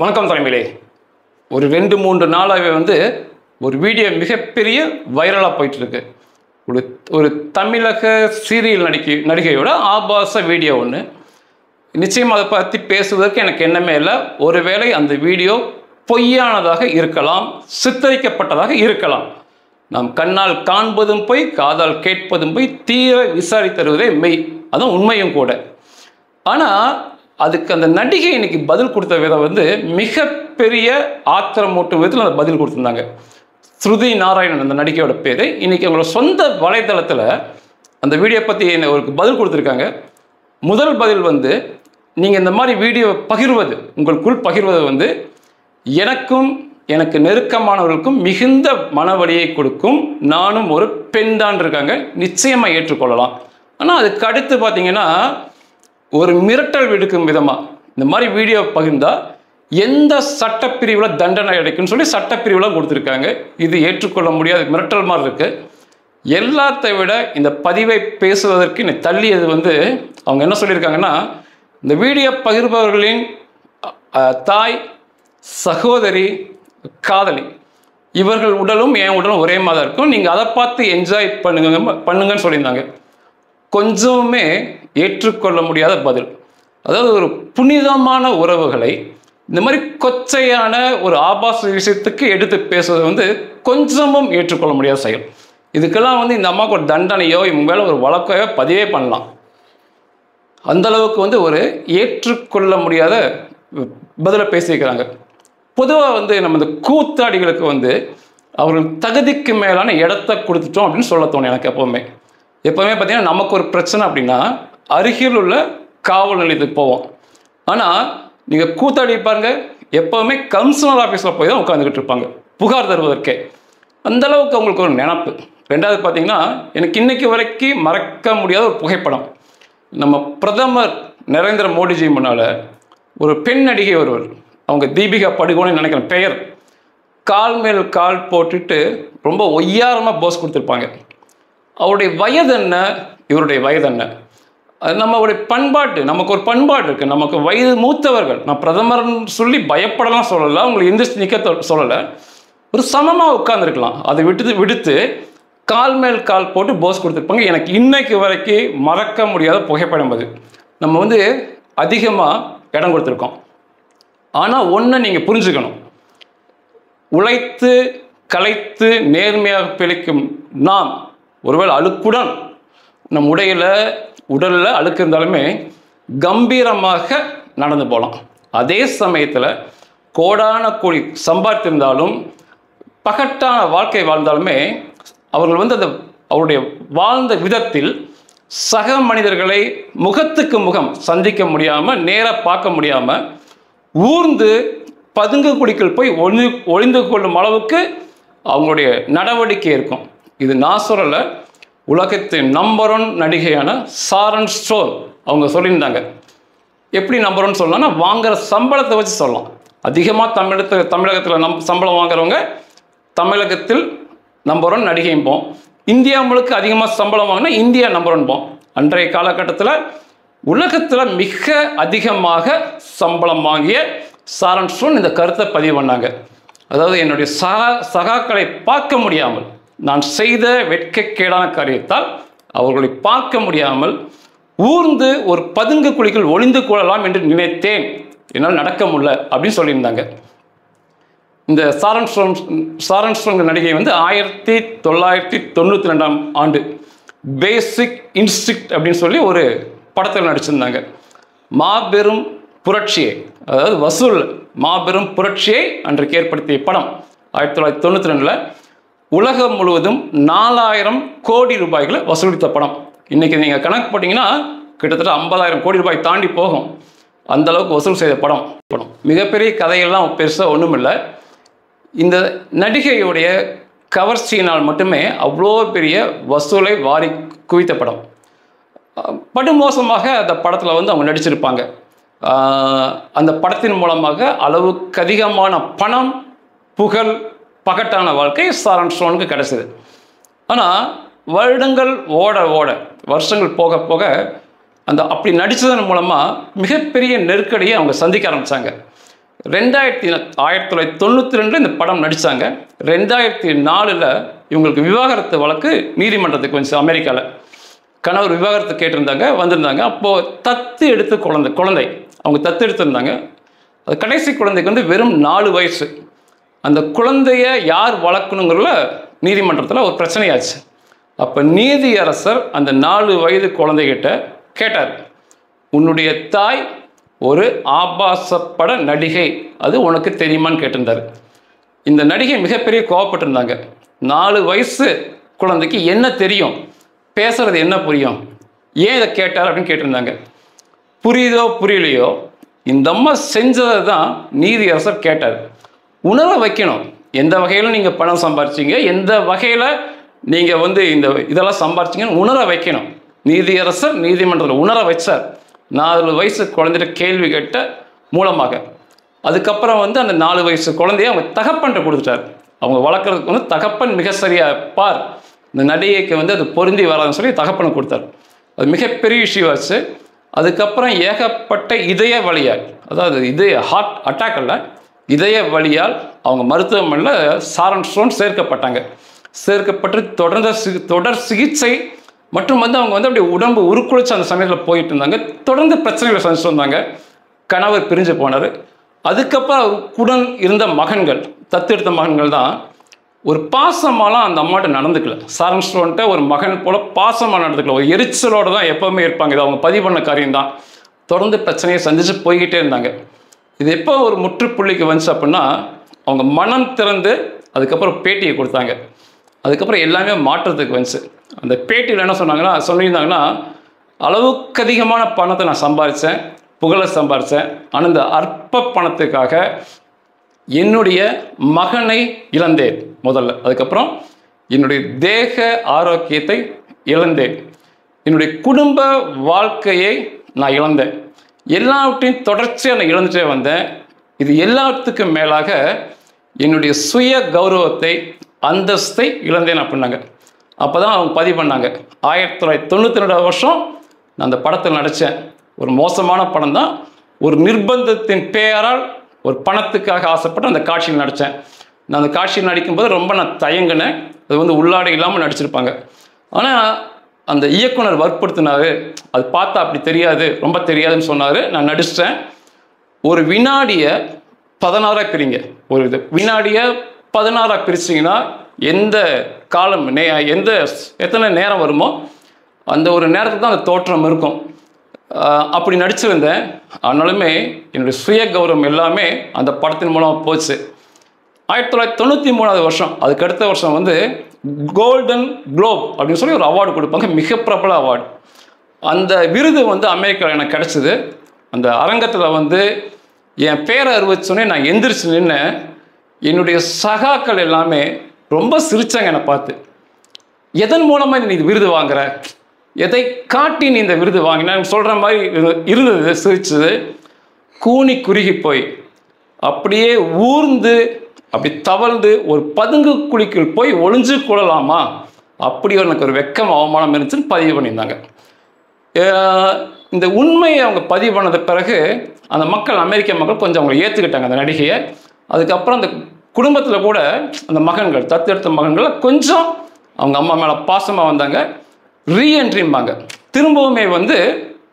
வணக்கம் தலைமையிலே. ஒரு 2-3 நாளாகவே ஒரு வீடியோ மிகப்பெரிய வைரலாக போயிட்டுருக்கு. ஒரு தமிழக சீரியல் நடிகையோட ஆபாச வீடியோ ஒன்று. நிச்சயம் அதை பற்றி பேசுவதற்கு எனக்கு எண்ணமே இல்லை. ஒருவேளை அந்த வீடியோ பொய்யானதாக இருக்கலாம், சித்தரிக்கப்பட்டதாக இருக்கலாம். நாம் கண்ணால் காண்பதும் போய், காதால் கேட்பதும் போய், தீர விசாரித்தருவதே மெய். அதுவும் உண்மையும் கூட. ஆனால் அதுக்கு அந்த நடிகை இன்னைக்கு பதில் கொடுத்த விதம் மிகப்பெரிய ஆத்திரமூட்டும் விதத்தில் அந்த பதில் கொடுத்துருந்தாங்க. ஸ்ருதி நாராயணன் அந்த நடிகையோட பேர். இன்னைக்கு அவங்களோட சொந்த வலைதளத்தில் அந்த வீடியோ பற்றி ஒரு பதில் கொடுத்துருக்காங்க. முதல் பதில் நீங்கள் இந்த மாதிரி வீடியோ பகிர்வது, உங்களுக்குள் பகிர்வது எனக்கும் எனக்கு நெருக்கமானவர்களுக்கும் மிகுந்த மனவலியை கொடுக்கும். நானும் ஒரு பெண் தான் இருக்காங்க, நிச்சயமாக ஏற்றுக்கொள்ளலாம். ஆனால் அதுக்கு அடுத்து பார்த்தீங்கன்னா ஒரு மிரட்டல் விடுக்கும் விதமாக இந்த மாதிரி வீடியோ பகிர்ந்தால் எந்த சட்டப்பிரிவில் தண்டனை கிடைக்குன்னு சொல்லி சட்டப்பிரிவில் கொடுத்துருக்காங்க. இது ஏற்றுக்கொள்ள முடியாத மிரட்டல் மாதிரி இருக்குது. எல்லாத்தை விட இந்த பதிவை பேசுவதற்கு என்னை தள்ளியது அவங்க என்ன சொல்லியிருக்காங்கன்னா, இந்த வீடியோ பகிர்பவர்களின் தாய், சகோதரி, காதலி இவர்கள் உடலும் என் உடலும் ஒரே மாதிரி இருக்கும், நீங்கள் அதை பார்த்து என்ஜாய் பண்ணுங்கன்னு சொல்லியிருந்தாங்க. கொஞ்சமே ஏற்றுக்கொள்ள முடியாத பதில். அதாவது ஒரு புனிதமான உறவுகளை இந்த மாதிரி கொச்சையான ஒரு ஆபாச விஷயத்துக்கு எடுத்து பேசுவது கொஞ்சமும் ஏற்றுக்கொள்ள முடியாத செயல். இதுக்கெல்லாம் இந்த அம்மாவுக்கு ஒரு தண்டனையோ இவங்க மேலே ஒரு வழக்கையோ பதிவே பண்ணலாம். அந்தளவுக்கு ஒரு ஏற்றுக்கொள்ள முடியாத பதிலை பேசியிருக்கிறாங்க. பொதுவாக நம்ம இந்த கூத்தாடிகளுக்கு அவர்கள் தகுதிக்கு மேலான இடத்த கொடுத்துட்டோம் அப்படின்னு சொல்ல தோணும் எனக்கு. எப்போவுமே பார்த்தீங்கன்னா நமக்கு ஒரு பிரச்சனை அப்படின்னா அருகில் உள்ள காவல் நிலையத்துக்கு போவோம். ஆனால் நீங்கள் கூத்தாடி பாருங்க, எப்போவுமே கமிஷனர் ஆஃபீஸில் போய் தான் உட்காந்துக்கிட்டு இருப்பாங்க புகார் தருவதற்கே. அந்தளவுக்கு அவங்களுக்கு ஒரு நினப்பு. ரெண்டாவது பார்த்தீங்கன்னா, எனக்கு இன்னைக்கு வரைக்கும் மறக்க முடியாத ஒரு புகைப்படம். நம்ம பிரதமர் நரேந்திர மோடிஜி முன்னால் ஒரு பெண் நடிகை ஒருவர், அவங்க தீபிகா படுகோன்னு நினைக்கிறேன் பெயர், கால் மேல் கால் போட்டுட்டு ரொம்ப ஒய்யாரமாக போஸ் கொடுத்துருப்பாங்க. அவருடைய வயது என்ன, இவருடைய வயது என்ன? நம்மளுடைய பண்பாட்டு, நமக்கு ஒரு பண்பாடு இருக்குது. நமக்கு வயது மூத்தவர்கள், நான் பிரதமர்னு சொல்லி பயப்படலாம் சொல்லலை, அவங்களுக்கு எந்திரிச்சு நிற்க சொல்லலை, ஒரு சமமாக உட்கார்ந்துருக்கலாம். அதை விடுத்து கால் மேல் கால் போட்டு போஸ் கொடுத்துருப்பாங்க. எனக்கு இன்னைக்கு வரைக்கும் மறக்க முடியாத புகைப்படம் அது. நம்ம அதிகமாக இடம் கொடுத்துருக்கோம். ஆனால் ஒன்றை நீங்கள் புரிஞ்சுக்கணும், உழைத்து கலைத்து நேர்மையாக பிழைக்கும் நாம் ஒருவேளை அழுக்குடன் நம் உடலில் அழுக்கு இருந்தாலுமே கம்பீரமாக நடந்து போகலாம். அதே சமயத்தில் கோடான கோடி சம்பாதித்திருந்தாலும் பகட்டான வாழ்க்கை வாழ்ந்தாலுமே அவர்கள் அந்த அவருடைய வாழ்ந்த விதத்தில் சக மனிதர்களை முகத்துக்கு முகம் சந்திக்க முடியாமல், நேராக பார்க்க முடியாமல், ஊர்ந்து பதுங்கு குடிக்குள் போய் ஒளிந்து கொள்ளும் அளவுக்கு அவங்களுடைய நடவடிக்கை இருக்கும். இது நான் சொல்லலை, உலகத்தின் நம்பர் 1 நடிகையான ஷாரன் ஸ்டோன் அவங்க சொல்லியிருந்தாங்க. எப்படி நம்பர் 1 சொல்லலாம்னா, வாங்குகிற சம்பளத்தை வச்சு சொல்லலாம். அதிகமாக தமிழகத்தில் சம்பளம் வாங்குறவங்க தமிழகத்தில் நம்பர் 1 நடிகைம்போம். இந்தியா முழுக்க அதிகமாக சம்பளம் வாங்கினா இந்தியா நம்பர் 1 போம். அன்றைய காலகட்டத்தில் உலகத்தில் மிக அதிகமாக சம்பளம் வாங்கிய ஷாரன் ஸ்டோன் இந்த கருத்தை பதிவு பண்ணாங்க. அதாவது என்னுடைய சகாக்களை பார்க்க முடியாமல், நான் செய்த வெட்கக்கேடான காரியத்தால் அவர்களை பார்க்க முடியாமல் ஊர்ந்து ஒரு பதுங்கு குழிக்குள் ஒளிந்து கொள்ளலாம் என்று நினைத்தேன், என்னால் நடக்க முடியல அப்படின்னு சொல்லியிருந்தாங்க. இந்த ஷாரன் ஸ்டோன் நடிகை 1992ஆம் ஆண்டு பேசிக் இன்ஸ்டிங்க்ட் அப்படின்னு சொல்லி ஒரு படத்தில் நடிச்சிருந்தாங்க. மாபெரும் புரட்சியை, அதாவது வசூல் மாபெரும் புரட்சியை அன்றைக்கு ஏற்படுத்திய படம். 1992 உலகம் முழுவதும் 4000 கோடி ரூபாய்களை வசூலித்த படம். இன்றைக்கி நீங்கள் கணக்கு போட்டிங்கன்னா கிட்டத்தட்ட 50,000 கோடி ரூபாய் தாண்டி போகும். அந்தளவுக்கு வசூல் செய்த படம். மிகப்பெரிய கதைகள்லாம் பெருசாக ஒன்றும் இல்லை. இந்த நடிகையுடைய கவர்ச்சியினால் மட்டுமே அவ்வளோ பெரிய வசூலை வாரி குவித்த படம். படுமோசமாக அந்த படத்தில் அவங்க நடிச்சிருப்பாங்க. அந்த படத்தின் மூலமாக அளவுக்கு அதிகமான பணம், புகழ், பகட்டான வாழ்க்கை ஷாரன் ஸ்டோனுக்கு கிடைச்சிது. ஆனால் வருடங்கள் ஓட ஓட, வருஷங்கள் போக போக அந்த அப்படி நடித்ததன் மூலமாக மிகப்பெரிய நெருக்கடியை அவங்க சந்திக்க ஆரம்பித்தாங்க. 1992 இந்த படம் நடித்தாங்க. 2004 இவங்களுக்கு விவாகரத்து வழக்கு நீதிமன்றத்துக்கு வந்துச்சு அமெரிக்காவில். கணவர் விவாகரத்து கேட்டிருந்தாங்க, வந்திருந்தாங்க. அப்போது தத்து எடுத்து குழந்தை அவங்க தத்து எடுத்திருந்தாங்க. அது கடைசி குழந்தைக்கு வந்து வெறும் 4 வயசு. அந்த குழந்தைய யார் வளர்க்கணுங்கிறதுல நீதிமன்றத்தில் ஒரு பிரச்சனையாச்சு. அப்போ நீதியரசர் அந்த 4 வயது குழந்தைகிட்ட கேட்டார், உன்னுடைய தாய் ஒரு ஆபாசப்பட நடிகை, அது உனக்கு தெரியுமான்னு கேட்டிருந்தார். இந்த நடிகை மிகப்பெரிய கோவப்பட்டிருந்தாங்க. 4 வயசு குழந்தைக்கு என்ன தெரியும், பேசுறது என்ன புரியும், ஏன் இதை கேட்டார் அப்படின்னு கேட்டிருந்தாங்க. புரியுதோ புரியலையோ இந்த அம்மா செஞ்சதை தான் நீதியரசர் கேட்டார். உணர வைக்கணும், எந்த வகையில் நீங்கள் பணம் சம்பாரிச்சிங்க, எந்த வகையில் நீங்கள் வந்து இதெல்லாம் சம்பாரிச்சிங்கன்னு உணர வைக்கணும். நீதியரசர் நீதிமன்றத்தில் உணர வச்சார் 4 வயசு குழந்தைகிட்ட கேள்வி கேட்ட மூலமாக. அதுக்கப்புறம் வந்து அந்த 4 வயசு குழந்தைய அவங்க தகப்பன்ட்ட கொடுத்துட்டார். அவங்க வளர்க்குறதுக்கு வந்து தகப்பன் மிக சரியாக பார், இந்த நடிகைக்கு வந்து அது பொருந்தி வராதுன்னு சொல்லி தகப்பனை கொடுத்தார். அது மிகப்பெரிய இஷ்யூ ஆச்சு. அதுக்கப்புறம் ஏகப்பட்ட இதய வலியால், அதாவது ஹார்ட் அட்டாக் அல்ல, இதய வலியால் அவங்க மருத்துவமனையில் சாரன் ஸ்டோன் சேர்க்கப்பட்டு தொடர் சிகிச்சை மற்றும் வந்து அவங்க வந்து அப்படியே உடம்பு உருக்குலைச்சு அந்த சமயத்தில் போயிட்டு இருந்தாங்க. தொடர்ந்து பிரச்சனைகளை சந்திச்சு வந்தாங்க. கணவர் பிரிஞ்சு போனார். அதுக்கப்புறம் உடன் இருந்த மகன்கள், தத்தெடுத்த மகன்கள் தான் ஒரு பாசமாலாம் அந்த அம்மாட்ட நடந்துக்கல. சாரன் ஸ்டோன்ட்ட ஒரு மகன் போல பாசமாக நடந்துக்கல, ஒரு எரிச்சலோடு தான் எப்போவுமே இருப்பாங்க. இது அவங்க பதிவு பண்ண காரியம்தான். தொடர்ந்து பிரச்சனையை சந்தித்து போய்கிட்டே இருந்தாங்க. இது எப்போ ஒரு முற்றுப்புள்ளிக்கு வந்துச்சு அப்படின்னா, அவங்க மனம் திறந்து அதுக்கப்புறம் பேட்டியை கொடுத்தாங்க. அதுக்கப்புறம் எல்லாமே மாற்றத்துக்கு வந்துச்சு. அந்த பேட்டியில் என்ன சொல்லியிருந்தாங்கன்னா, அளவுக்கு அதிகமான பணத்தை நான் சம்பாதிச்சேன், புகழை சம்பாதிச்சேன், ஆனால் இந்த அற்ப பணத்துக்காக என்னுடைய மகனை இழந்தேன் முதல்ல. அதுக்கப்புறம் என்னுடைய தேக ஆரோக்கியத்தை இழந்தேன், என்னுடைய குடும்ப வாழ்க்கையை நான் இழந்தேன், எல்லாவற்றையும் தொடர்ச்சியாக நான் இழந்துட்டே வந்தேன். இது எல்லாத்துக்கும் மேலாக என்னுடைய சுய கௌரவத்தை, அந்தஸ்தை இழந்தேன் அப்படின்னாங்க. அப்போ தான் அவங்க பதிவு பண்ணாங்க. 1992 நான் அந்த படத்தில் நடித்தேன். ஒரு மோசமான படம் தான். ஒரு நிர்பந்தத்தின் பெயரால் ஒரு பணத்துக்காக ஆசைப்பட்டு அந்த காட்சியில் நடித்தேன். நான் அந்த காட்சியில் நடிக்கும்போது ரொம்ப நான் தயங்கினேன். அது வந்து உள்ளாடை இல்லாமல் நடிச்சிருப்பாங்க. ஆனால் அந்த இயக்குனர் வற்புறுத்தினார், அது பார்த்தா அப்படி தெரியாது, ரொம்ப தெரியாதுன்னு சொன்னார். நான் நடிச்சிட்டேன். ஒரு வினாடியை 16 பிரிங்க. ஒரு வினாடியை 16 பிரிச்சிங்கன்னா எந்த காலம் எத்தனை நேரம் வருமோ அந்த ஒரு நேரத்துக்கு தான் அந்த தோற்றம் இருக்கும். அப்படி நடிச்சிருந்தேன். ஆனாலுமே என்னுடைய சுய கௌரவம் எல்லாமே அந்த படத்தின் மூலமாக போச்சு. 1993 அதுக்கு அடுத்த வருஷம் வந்து கோல்டன் குளோப் அப்படின்னு சொல்லி ஒரு அவார்டு கொடுப்பாங்க, மிக பிரபல அவார்டு. அந்த விருது வந்து அமெரிக்காவில் எனக்கு கிடச்சிது. அந்த அரங்கத்தில் வந்து என் பேரை அறிவிச்சோன்னே நான் எந்திரிச்சு நின்று என்னுடைய சகாக்கள் எல்லாமே ரொம்ப சிரித்தாங்க என்னை பார்த்து. எதன் மூலமாக நீ விருது வாங்குற, எதை காட்டி நீ இந்த விருது வாங்கினான்னு சொல்கிற மாதிரி இருந்தது. சிரிச்சது கூனி குறுகி போய் அப்படியே ஊர்ந்து அப்படி தவழ்ந்து ஒரு பதுங்கு குழிக்குள் போய் ஒளிஞ்சு கொள்ளலாமா, அப்படி எனக்கு ஒரு வெக்கம் அவமானம் இருந்துச்சுன்னு பதிவு பண்ணியிருந்தாங்க. இந்த உண்மையை அவங்க பதிவு பண்ணது பிறகு அந்த மக்கள், அமெரிக்க மக்கள் கொஞ்சம் அவங்களை ஏற்றுக்கிட்டாங்க அந்த நடிகையை. அதுக்கப்புறம் அந்த குடும்பத்தில் கூட அந்த மகன்கள், தத்தெடுத்த மகன்கள் கொஞ்சம் அவங்க அம்மா மேலே பாசமாக வந்தாங்க. ரீஎன்ட்ரிம்பாங்க, திரும்பவுமே வந்து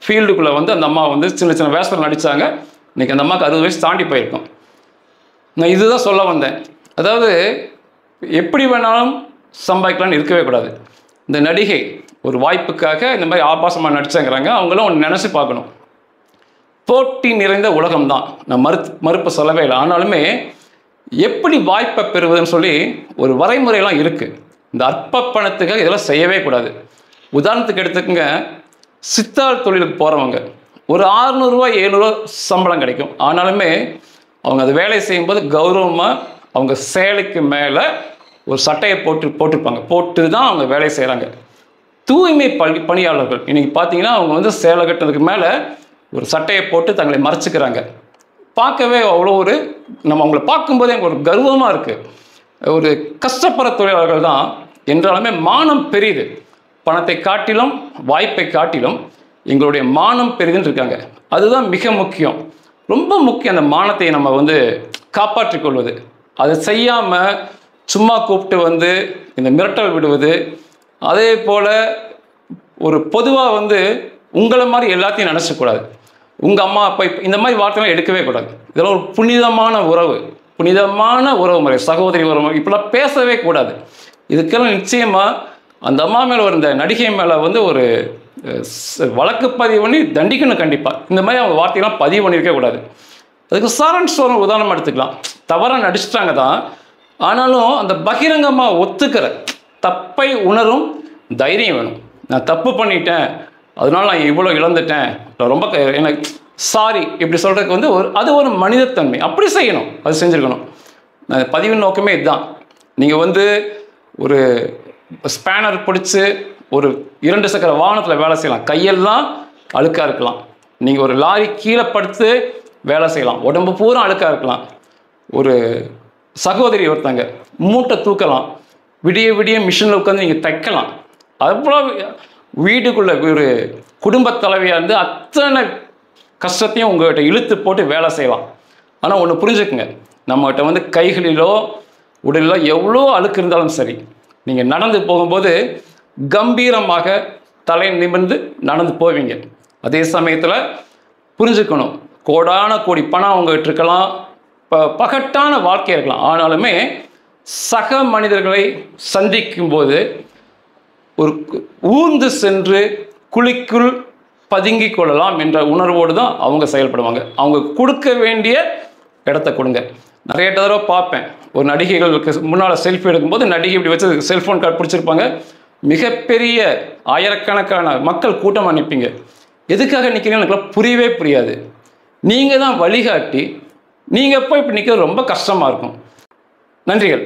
ஃபீல்டுக்குள்ளே வந்து அந்த அம்மா வந்து சின்ன சின்ன வேஷத்தில் நடித்தாங்க. இன்றைக்கி அந்த அம்மாவுக்கு 60 வயசு தாண்டி போயிருக்கும். நான் இதுதான் சொல்ல வந்தேன். அதாவது எப்படி வேணாலும் சம்பாதிக்கலான்னு இருக்கவே கூடாது. இந்த நடிகை ஒரு வாய்ப்புக்காக இந்த மாதிரி ஆபாசமாக நடிச்சாங்கிறாங்க. அவங்களும் ஒன்று நினச்சி பார்க்கணும். போட்டி நிறைந்த உலகம்தான், நான் மறுப்பு சொல்லவே இல்லை. ஆனாலுமே எப்படி வாய்ப்பை பெறுவதுன்னு சொல்லி ஒரு வரைமுறையெல்லாம் இருக்குது. இந்த அற்ப பணத்துக்காக இதெல்லாம் செய்யவே கூடாது. உதாரணத்துக்கு எடுத்துக்கங்க, சித்தாள் தொழிலுக்கு போகிறவங்க ஒரு 600 ரூபா 700 ரூபா சம்பளம் கிடைக்கும். ஆனாலுமே அவங்க அது வேலை செய்யும்போது கௌரவமாக அவங்க சேலைக்கு மேலே ஒரு சட்டையை போட்டு தான் அவங்க வேலை செய்கிறாங்க. தூய்மை பணியாளர்கள் இன்றைக்கி பார்த்தீங்கன்னா அவங்க வந்து சேலை கட்டுறதுக்கு மேலே ஒரு சட்டையை போட்டு தங்களை மறைச்சிக்கிறாங்க. பார்க்கவே அவ்வளோ நம்ம அவங்கள பார்க்கும்போதே ஒரு கர்வமாக இருக்குது. ஒரு கஷ்டப்படுற தொழிலாளர்கள் தான் என்றாலுமே மானம் பெரிது. பணத்தை காட்டிலும் வாய்ப்பை காட்டிலும் எங்களுடைய மானம் பெரிதுன்னு இருக்காங்க. அதுதான் மிக முக்கியம். ரொம்ப முக்கியம் அந்த மானத்தை நம்ம வந்து காப்பாற்றிக் கொள்வது. அதை செய்யாமல் சும்மா கூப்பிட்டு வந்து இந்த மிரட்டல் விடுவது, அதே போல் ஒரு பொதுவாக வந்து உங்களை மாதிரி எல்லாத்தையும் நினச்சக்கூடாது. உங்கள் அம்மா அப்பா இப்போ இந்த மாதிரி வார்த்தைலாம் எடுக்கவே கூடாது. இதெல்லாம் ஒரு புனிதமான உறவு, புனிதமான உறவு முறை, சகோதரி உறவு முறை, இப்படிலாம் பேசவே கூடாது. இதுக்கெல்லாம் நிச்சயமாக அந்த அம்மா மேலே ஒரு இந்த நடிகை மேலே வந்து ஒரு வழக்கு பதிவு பண்ணி தண்டிக்கணும் கண்டிப்பாக. இந்த மாதிரி அவங்க வார்த்தையெல்லாம் பதிவு பண்ணியிருக்க கூடாது. அதுக்கு சரண் ஸ்டோர் உதாரணம் எடுத்துக்கலாம். தவறாக நடிச்சிட்டாங்க தான், ஆனாலும் அந்த பகிரங்கமாக ஒத்துக்கிற தப்பை உணரும் தைரியம் வேணும். நான் தப்பு பண்ணிட்டேன், அதனால நான் இவ்வளோ இழந்துட்டேன், ரொம்ப எனக்கு சாரி இப்படி சொல்கிறதுக்கு வந்து அது ஒரு மனிதத்தன்மை. அப்படி செய்யணும், அது செஞ்சுருக்கணும். பதிவின் நோக்கமே இதுதான். நீங்கள் வந்து ஒரு ஸ்பேனர் பிடிச்சி ஒரு 2 சக்கர வாகனத்தில் வேலை செய்யலாம், கையெல்லாம் அழுக்காக இருக்கலாம். நீங்கள் ஒரு லாரி கீழே படுத்து வேலை செய்யலாம், உடம்பு பூரா அழுக்காக இருக்கலாம். ஒரு சகோதரி ஒருத்தங்க மூட்டை தூக்கலாம், விடிய விடிய மிஷினில் உட்காந்து நீங்கள் தைக்கலாம். அவ்வளோ வீட்டுக்குள்ளே ஒரு குடும்ப தலைவியாக இருந்து அத்தனை கஷ்டத்தையும் உங்கள்கிட்ட இழுத்து போட்டு வேலை செய்யலாம். ஆனால் ஒன்று புரிஞ்சுக்குங்க, நம்மகிட்ட வந்து கைகளிலோ உடலிலோ எவ்வளோ அழுக்கு இருந்தாலும் சரி, நீங்கள் நடந்து போகும்போது கம்பீரமாக தலை நிமிர்ந்து நடந்து போவீங்க. அதே சமயத்தில் புரிஞ்சுக்கணும், கோடான கோடி பணம் அவங்ககிட்ட இருக்கலாம், பகட்டான வாழ்க்கையாக இருக்கலாம், ஆனாலுமே சக மனிதர்களை சந்திக்கும்போது ஒரு ஊர்ந்து சென்று குழிக்குள் பதுங்கி கொள்ளலாம் என்ற உணர்வோடு தான் அவங்க செயல்படுவாங்க. அவங்க கொடுக்க வேண்டிய இடத்த கொடுங்க. நிறைய தடவை பார்ப்பேன், ஒரு நடிகைகளுக்கு முன்னால் செல்ஃபி எடுக்கும்போது நடிகை இப்படி வச்சு செல்ஃபோன் கார்டு பிடிச்சிருப்பாங்க. மிகப்பெரிய ஆயிரக்கணக்கான மக்கள் கூட்டம் அனுப்பிங்க. எதுக்காக நிற்கிறீங்கன்னு எனக்கு புரியவே புரியாது. நீங்கள் தான் வழிகாட்டி, நீங்கள் போய் இப்படி நிற்கிறது ரொம்ப கஷ்டமாக இருக்கும். நன்றிகள்.